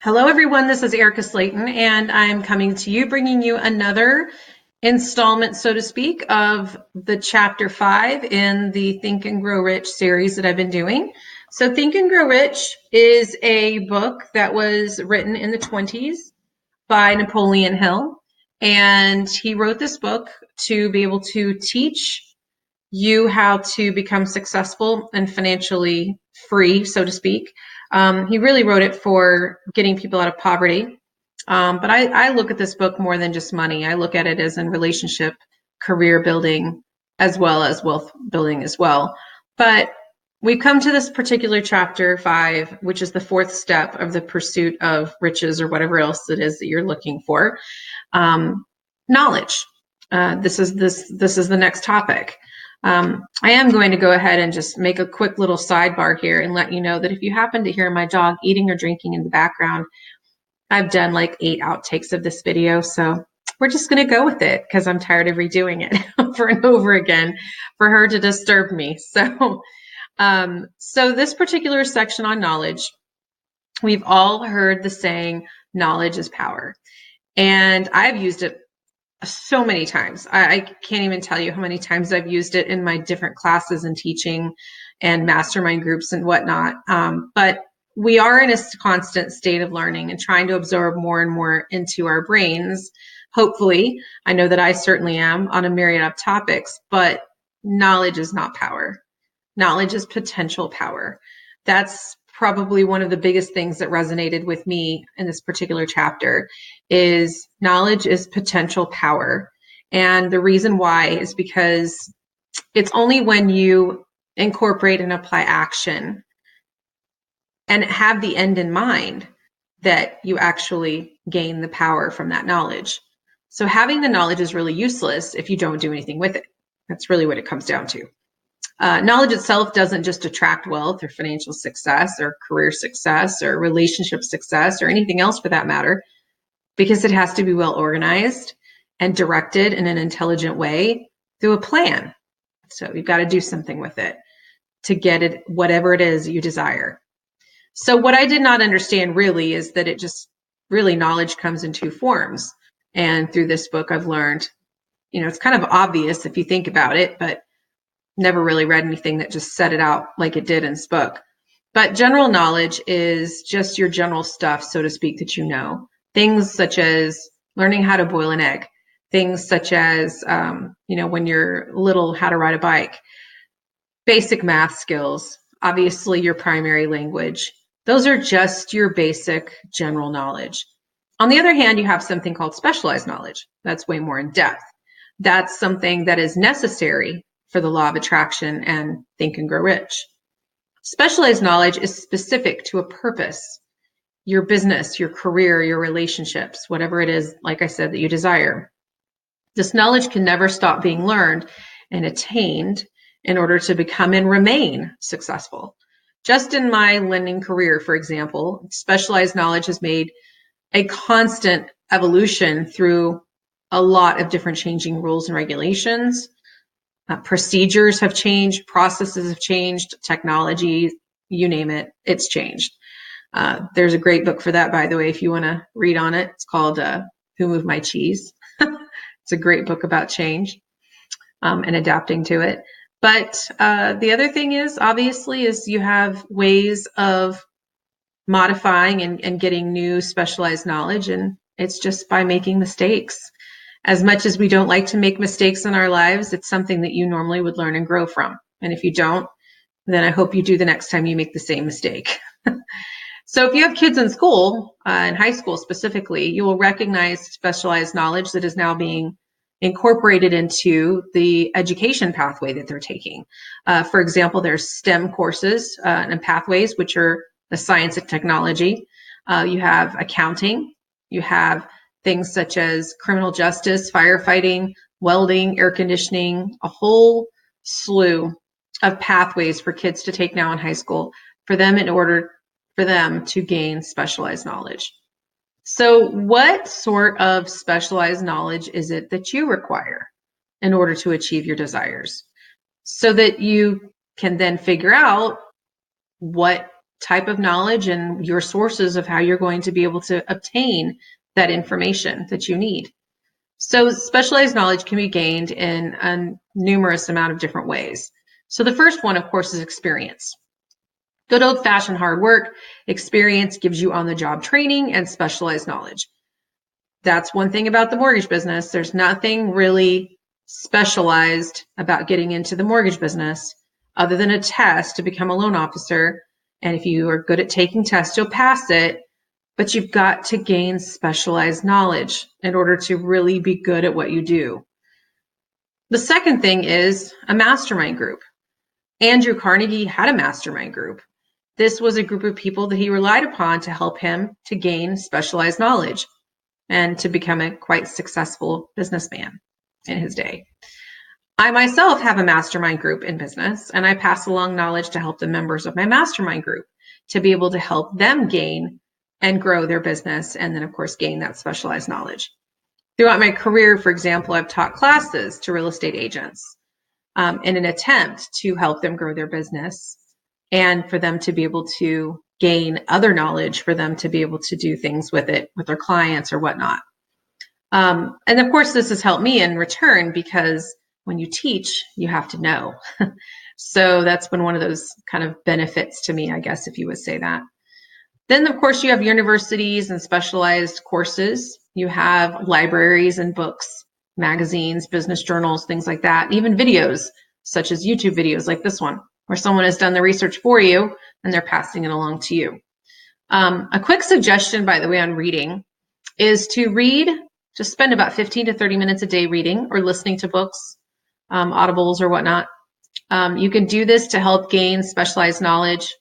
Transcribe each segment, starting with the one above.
Hello, everyone. This is Erica Slayton, and I'm coming to you, bringing you another installment, so to speak, of the chapter 5 in the Think and Grow Rich series that I've been doing. So, Think and Grow Rich is a book that was written in the 20s by Napoleon Hill, and he wrote this book to be able to teach you how to become successful and financially free, so to speak. He really wrote it for getting people out of poverty. But I look at this book more than just money. I look at it as in relationship, career building, as well as wealth building as well. But we've come to this particular chapter 5, which is the fourth step of the pursuit of riches or whatever else it is that you're looking for. Knowledge. This is the next topic. I am going to go ahead and just make a quick little sidebar here and let you know that if you happen to hear my dog eating or drinking in the background, I've done like 8 outtakes of this video. So we're just going to go with it because I'm tired of redoing it over and over again for her to disturb me. So this particular section on knowledge, we've all heard the saying, knowledge is power. And I've used it so many times. I can't even tell you how many times I've used it in my different classes and teaching and mastermind groups and whatnot. But we are in a constant state of learning and trying to absorb more and more into our brains. Hopefully, I know that I certainly am on a myriad of topics, but knowledge is not power. Knowledge is potential power. That's probably one of the biggest things that resonated with me in this particular chapter is knowledge is potential power. And the reason why is because it's only when you incorporate and apply action and have the end in mind that you actually gain the power from that knowledge. So having the knowledge is really useless if you don't do anything with it. That's really what it comes down to. Knowledge itself doesn't just attract wealth or financial success or career success or relationship success or anything else for that matter, because it has to be well organized and directed in an intelligent way through a plan. So you've got to do something with it to get it, whatever it is you desire. So what I did not understand really is that it just really knowledge comes in 2 forms. And through this book, I've learned, it's kind of obvious if you think about it, but never really read anything that just set it out like it did in this book. But general knowledge is just your general stuff, so to speak, that you know. Things such as learning how to boil an egg. Things such as, when you're little, how to ride a bike. Basic math skills. Obviously, your primary language. Those are just your basic general knowledge. On the other hand, you have something called specialized knowledge. That's way more in depth. That's something that is necessary for the law of attraction and Think and Grow Rich. Specialized knowledge is specific to a purpose, your business, your career, your relationships, whatever it is, like I said, that you desire. This knowledge can never stop being learned and attained in order to become and remain successful. Just in my lending career, for example, specialized knowledge has made a constant evolution through a lot of different changing rules and regulations. Procedures have changed, processes have changed, technology, you name it, it's changed. There's a great book for that, by the way, if you want to read on it. It's called Who Moved My Cheese? It's a great book about change and adapting to it. But the other thing is, obviously, is you have ways of modifying and getting new specialized knowledge, and it's just by making mistakes. As much as we don't like to make mistakes in our lives, it's something that you normally would learn and grow from. And if you don't, then I hope you do the next time you make the same mistake. So if you have kids in school, in high school specifically, you will recognize specialized knowledge that is now being incorporated into the education pathway that they're taking. For example, there's STEM courses and pathways, which are the science and technology. You have accounting. You have things such as criminal justice, firefighting, welding, air conditioning, a whole slew of pathways for kids to take now in high school for them in order for them to gain specialized knowledge. So what sort of specialized knowledge is it that you require in order to achieve your desires? So that you can then figure out what type of knowledge and your sources of how you're going to be able to obtain that information that you need. So specialized knowledge can be gained in a numerous amount of different ways. So the first one, of course, is experience. Good old-fashioned hard work. Experience gives you on-the-job training and specialized knowledge. That's one thing about the mortgage business. There's nothing really specialized about getting into the mortgage business other than a test to become a loan officer. And if you are good at taking tests, you'll pass it. But you've got to gain specialized knowledge in order to really be good at what you do. The second thing is a mastermind group. Andrew Carnegie had a mastermind group. This was a group of people that he relied upon to help him to gain specialized knowledge and to become a quite successful businessman in his day. I myself have a mastermind group in business, and I pass along knowledge to help the members of my mastermind group to be able to help them gain and grow their business, and then, of course, gain that specialized knowledge. Throughout my career, for example, I've taught classes to real estate agents in an attempt to help them grow their business and for them to be able to gain other knowledge, for them to be able to do things with it, with their clients or whatnot. And of course, this has helped me in return because when you teach, you have to know. So that's been one of those kind of benefits to me, I guess, if you would say that. Then, of course, you have universities and specialized courses. You have libraries and books, magazines, business journals, things like that, even videos, such as YouTube videos like this one, where someone has done the research for you and they're passing it along to you. A quick suggestion, by the way, on reading is to read, just spend about 15 to 30 minutes a day reading or listening to books, audibles or whatnot. You can do this to help gain specialized knowledge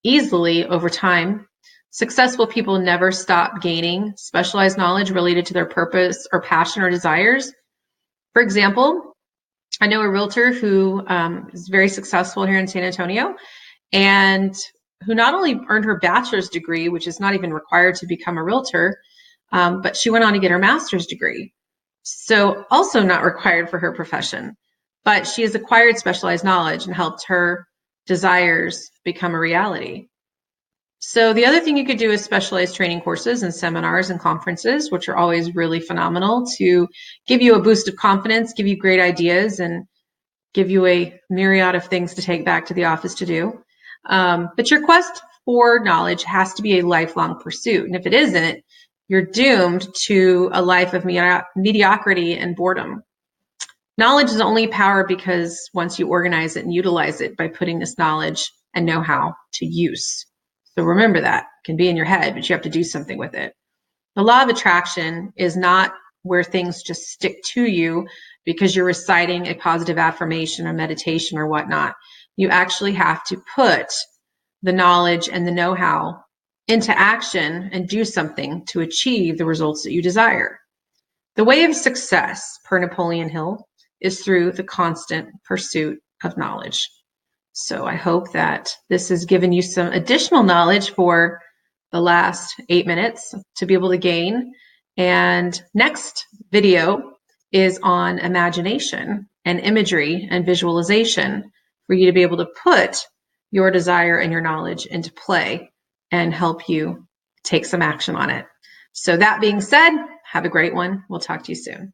easily over time. Successful people never stop gaining specialized knowledge related to their purpose or passion or desires. For example, I know a realtor who is very successful here in San Antonio and who not only earned her bachelor's degree, which is not even required to become a realtor, but she went on to get her master's degree. So also not required for her profession, but she has acquired specialized knowledge and helped her desires become a reality. So the other thing you could do is specialized training courses and seminars and conferences, which are always really phenomenal to give you a boost of confidence, give you great ideas, and give you a myriad of things to take back to the office to do. But your quest for knowledge has to be a lifelong pursuit. And if it isn't, you're doomed to a life of mediocrity and boredom. Knowledge is only power because once you organize it and utilize it by putting this knowledge and know-how to use. So remember that. It can be in your head, but you have to do something with it. The law of attraction is not where things just stick to you because you're reciting a positive affirmation or meditation or whatnot. You actually have to put the knowledge and the know-how into action and do something to achieve the results that you desire. The way of success, per Napoleon Hill, is through the constant pursuit of knowledge. So I hope that this has given you some additional knowledge for the last 8 minutes to be able to gain. And next video is on imagination and imagery and visualization for you to be able to put your desire and your knowledge into play and help you take some action on it. So that being said, have a great one. We'll talk to you soon.